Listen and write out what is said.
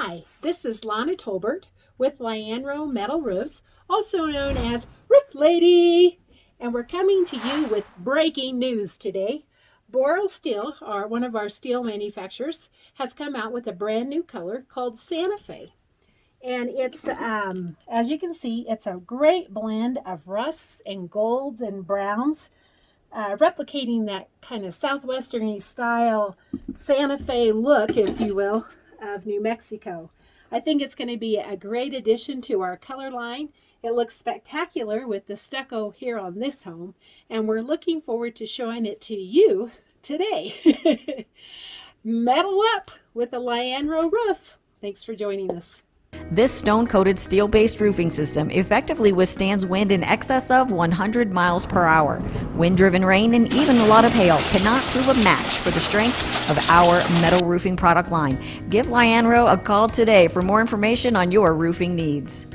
Hi, this is Lana Tolbert with Lianro Metal Roofs, also known as Roof Lady, and we're coming to you with breaking news today. Boral Steel, one of our steel manufacturers, has come out with a brand new color called Santa Fe. And it's, as you can see, it's a great blend of rusts and golds and browns, replicating that kind of southwesterny style Santa Fe look, if you will, of New Mexico. I think it's going to be a great addition to our color line. It looks spectacular with the stucco here on this home, and we're looking forward to showing it to you today. Metal up with a Lianro roof. Thanks for joining us. This stone-coated steel-based roofing system effectively withstands wind in excess of 100 miles per hour. Wind-driven rain and even a lot of hail cannot prove a match for the strength of our metal roofing product line. Give Lianro a call today for more information on your roofing needs.